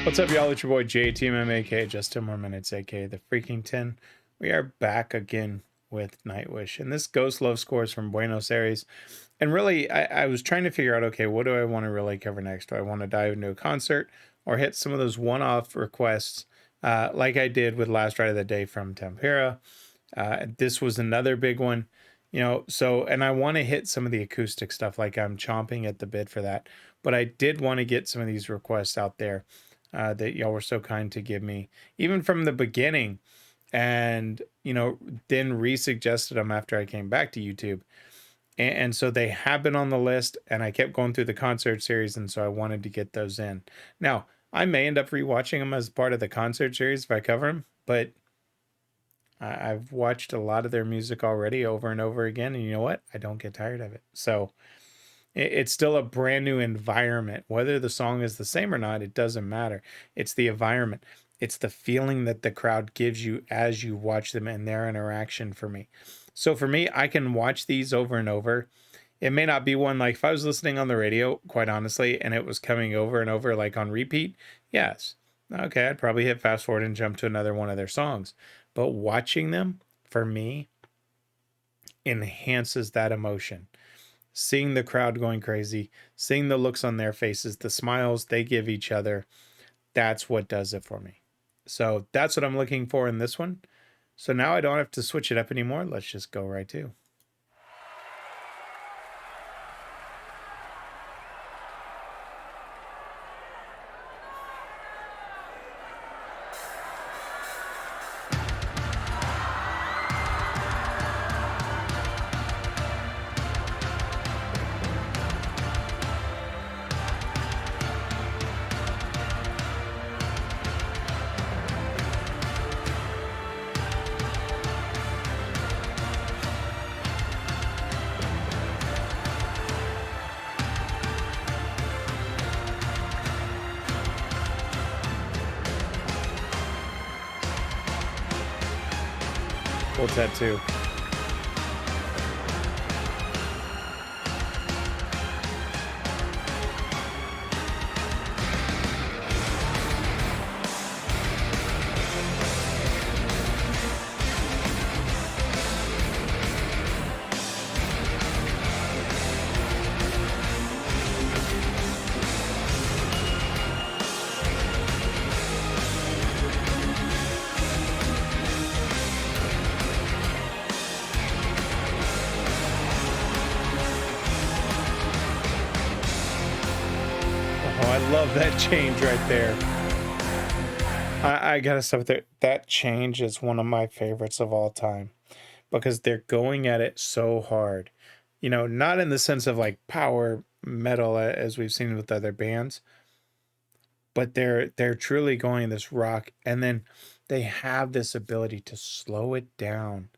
What's up, y'all? It's your boy JTMM, aka JustTenMoreMinutes, aka the Freakin 10. We are back again with Nightwish, and this Ghost Love scores from Buenos Aires. And really, I was trying to figure out, okay, what do I want to really cover next? Do I want to dive into a concert or hit some of those one-off requests like I did with Last Ride of the Day from Tempera? This was another big one, you know, so, and I want to hit some of the acoustic stuff, like I'm chomping at the bit for that. But I did want to get some of these requests out there that y'all were so kind to give me, even from the beginning, and, you know, then re-suggested them after I came back to YouTube. And so they have been on the list, and I kept going through the concert series, and so I wanted to get those in. Now, I may end up rewatching them as part of the concert series if I cover them, but I've watched a lot of their music already over and over again, and you know what? I don't get tired of it. So it's still a brand new environment. Whether the song is the same or not, it doesn't matter. It's the environment. It's the feeling that the crowd gives you as you watch them and their interaction for me. So for me, I can watch these over and over. It may not be one like if I was listening on the radio, quite honestly, and it was coming over and over like on repeat. Yes. Okay, I'd probably hit fast forward and jump to another one of their songs. But watching them, for me, enhances that emotion. Seeing the crowd going crazy, seeing the looks on their faces, the smiles they give each other, that's what does it for me. So that's what I'm looking for in this one. So now I don't have to switch it up anymore. Let's just go right to. Full tattoo. Oh, I love that change right there. I gotta stop there. That change is one of my favorites of all time because they're going at it so hard. You know, not in the sense of like power metal as we've seen with other bands, but they're truly going this rock, and then they have this ability to slow it down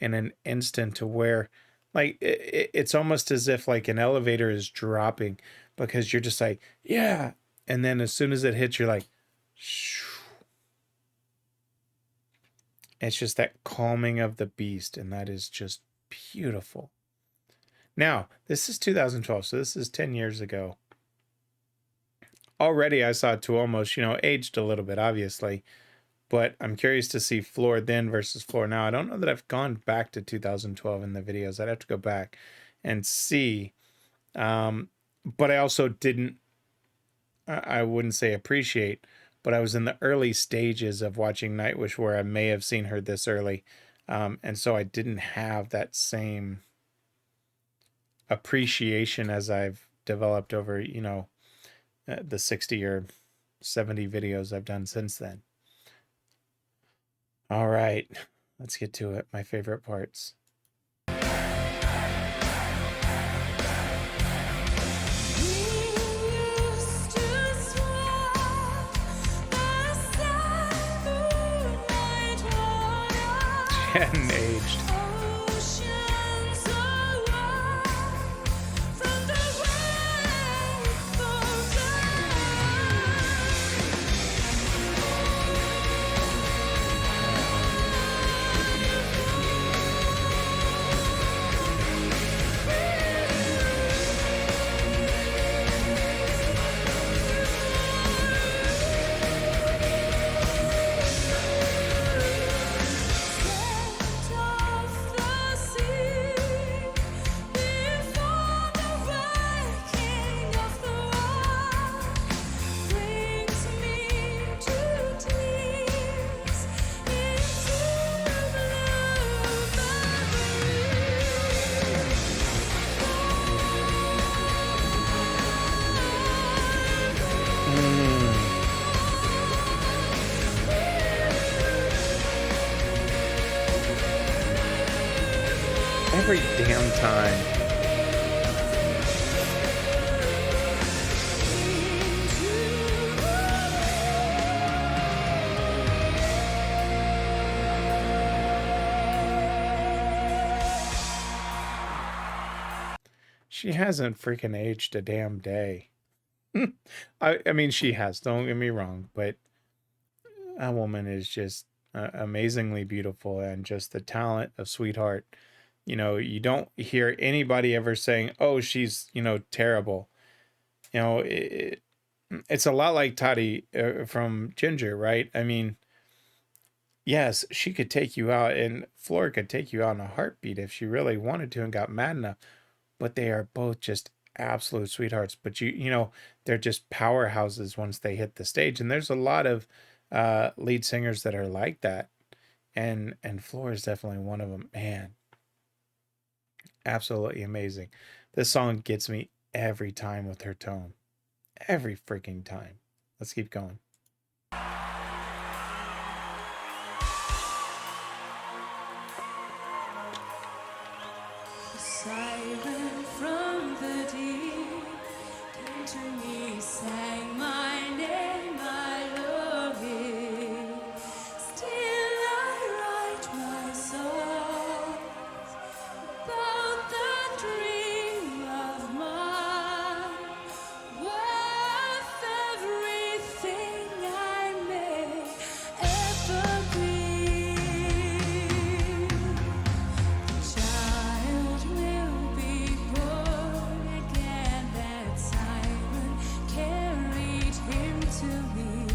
in an instant to where like it's almost as if like an elevator is dropping because you're just like, yeah. And then as soon as it hits, you're like, shoo. It's just that calming of the beast. And that is just beautiful. Now, this is 2012. So this is 10 years ago. Already I saw to almost, you know, aged a little bit, obviously. But I'm curious to see Floor then versus Floor now. I don't know that I've gone back to 2012 in the videos. I'd have to go back and see. But I also didn't, I wouldn't say appreciate, but I was in the early stages of watching Nightwish where I may have seen her this early. And so I didn't have that same appreciation as I've developed over, you know, the 60 or 70 videos I've done since then. All right, let's get to it. My favorite parts. Hadn't aged. every damn time. She hasn't freaking aged a damn day. I mean, she has, don't get me wrong, but that woman is just amazingly beautiful, and just the talent of Sweetheart. You know, you don't hear anybody ever saying, oh, she's, you know, terrible. You know, it's a lot like Toddy from Ginger, right? I mean, yes, she could take you out, and Flora could take you out in a heartbeat if she really wanted to and got mad enough. But they are both just absolute sweethearts. But you know, they're just powerhouses once they hit the stage. And there's a lot of lead singers that are like that, and Flora is definitely one of them. Man, absolutely amazing. This song gets me every time with her tone, every freaking time. Let's keep going. Siren from the deep came to me, sang my name, I love it. Still I write my songs about that dream of mine, worth everything I may ever be. Child will be born again, that siren carried him to me.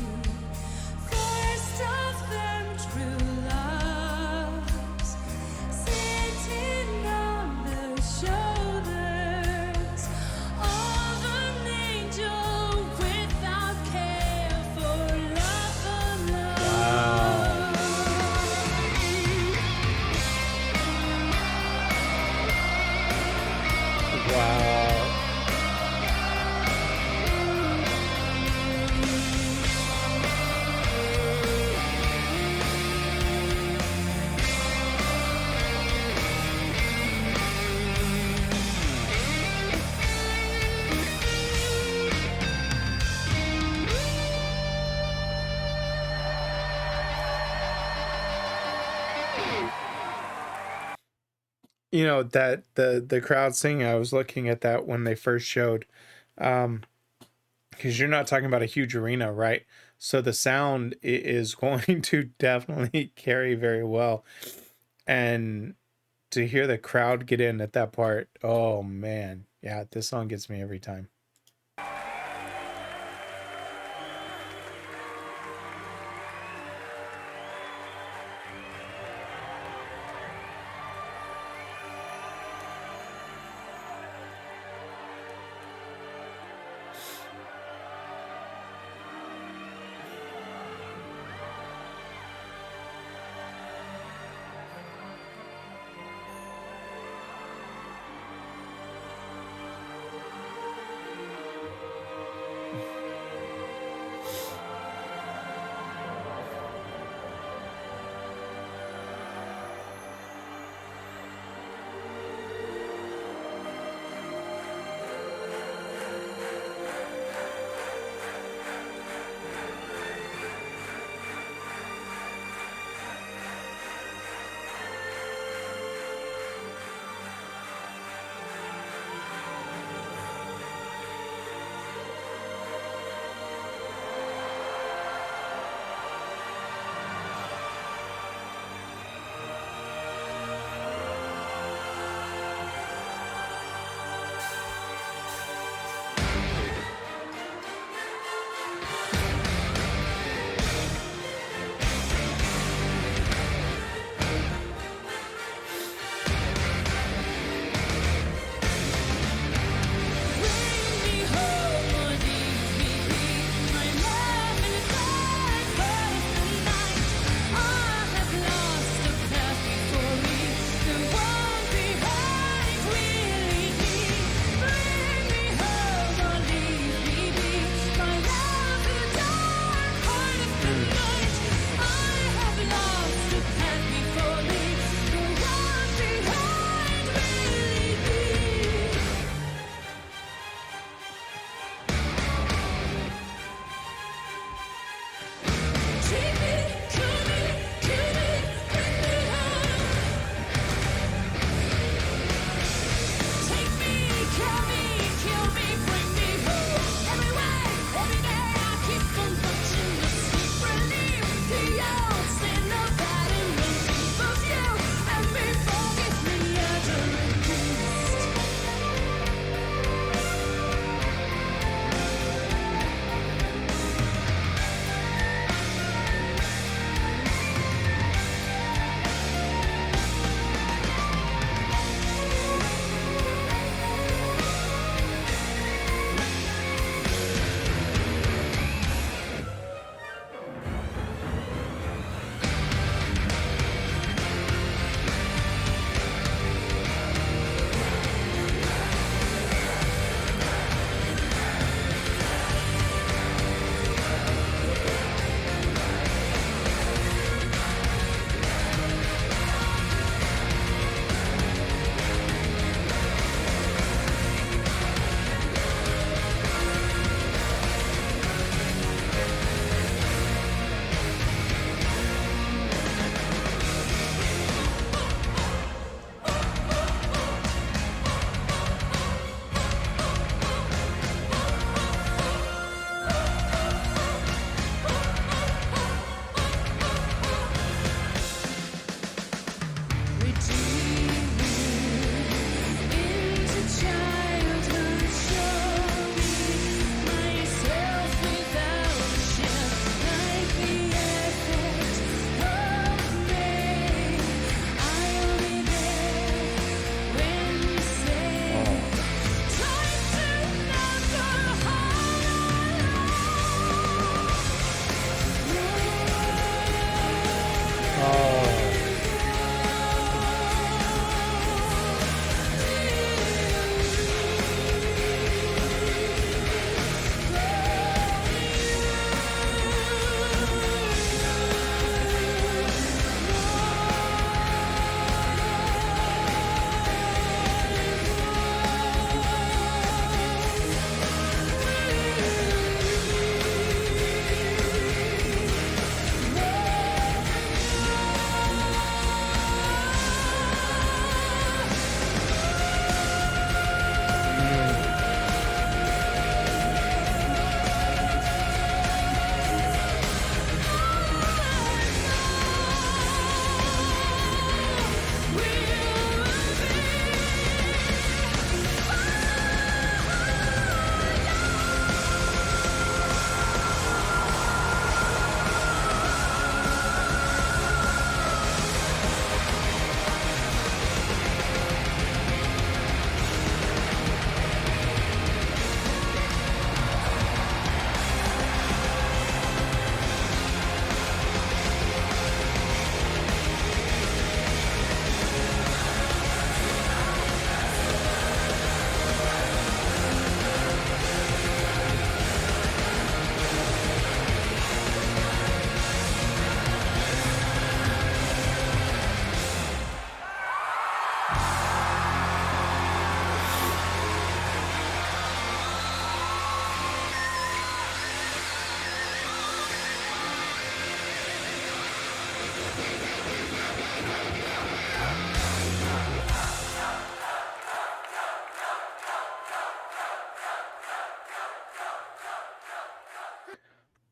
First of them true loves, sitting on the shoulders of an angel without care for love alone. Wow. You know that the crowd singing, I was looking at that when they first showed, because you're not talking about a huge arena, right? So the sound is going to definitely carry very well, and to hear the crowd get in at that part, oh man, yeah, this song gets me every time.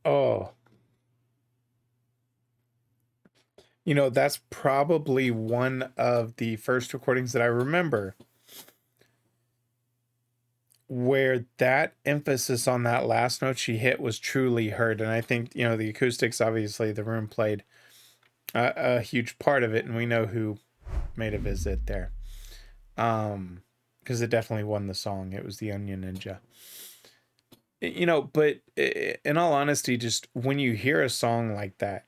Oh, you know, that's probably one of the first recordings that I remember where that emphasis on that last note she hit was truly heard. And I think, you know, the acoustics, obviously, the room played a huge part of it. And we know who made a visit there. Because it definitely won the song. It was the Onion Ninja. You know, but in all honesty, just when you hear a song like that,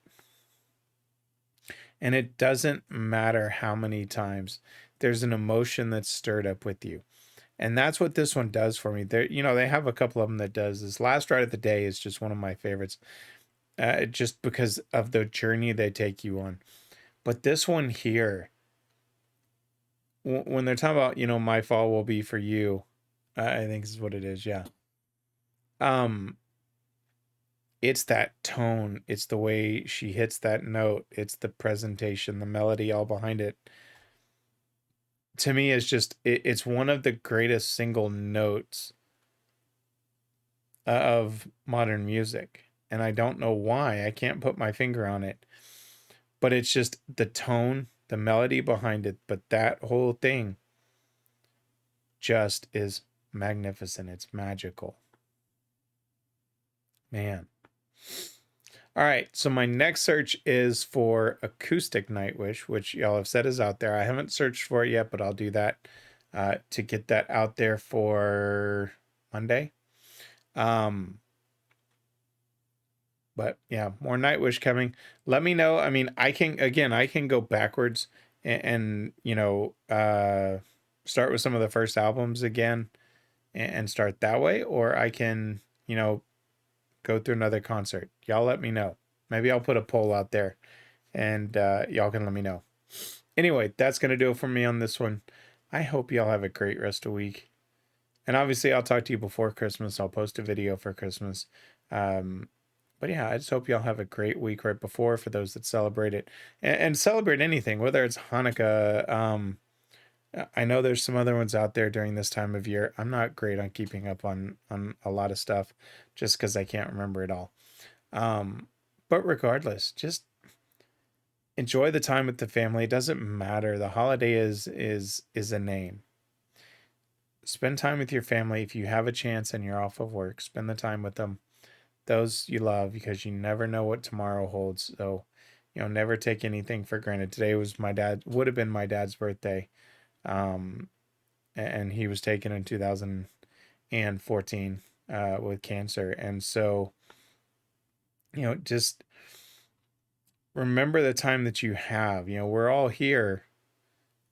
and it doesn't matter how many times, there's an emotion that's stirred up with you. And that's what this one does for me. There, you know, they have a couple of them that does this. Last Ride of the Day is just one of my favorites, just because of the journey they take you on. But this one here, when they're talking about, you know, my fall will be for you, I think is what it is. Yeah. Um, it's that tone. It's the way she hits that note. It's the presentation, the melody all behind it. To me, it's just it's one of the greatest single notes of modern music, and I don't know why. I can't put my finger on it, but it's just the tone, the melody behind it. But that whole thing just is magnificent. It's magical, man. All right, so my next search is for acoustic Nightwish, which y'all have said is out there. I haven't searched for it yet, but I'll do that to get that out there for Monday. But yeah, more Nightwish coming. Let me know. I mean, I can go backwards and you know, start with some of the first albums again and start that way, or I can, you know, go through another concert. Y'all let me know. Maybe I'll put a poll out there and y'all can let me know. Anyway, that's going to do it for me on this one. I hope y'all have a great rest of the week. And obviously, I'll talk to you before Christmas. I'll post a video for Christmas. But yeah, I just hope y'all have a great week right before for those that celebrate it and celebrate anything, whether it's Hanukkah. I know there's some other ones out there during this time of year. I'm not great on keeping up on a lot of stuff just because I can't remember it all. But regardless, just enjoy the time with the family. It doesn't matter. The holiday is a name. Spend time with your family if you have a chance and you're off of work. Spend the time with them, those you love, because you never know what tomorrow holds. So, you know, never take anything for granted. Today would have been my dad's birthday. And he was taken in 2014 with cancer. And so, you know, just remember the time that you have. You know, we're all here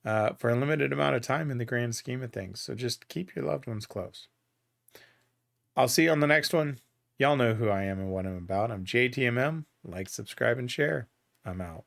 for a limited amount of time in the grand scheme of things. So just keep your loved ones close. I'll see you on the next one. Y'all know who I am and what I'm about. I'm JTMM. Like, subscribe, and share. I'm out.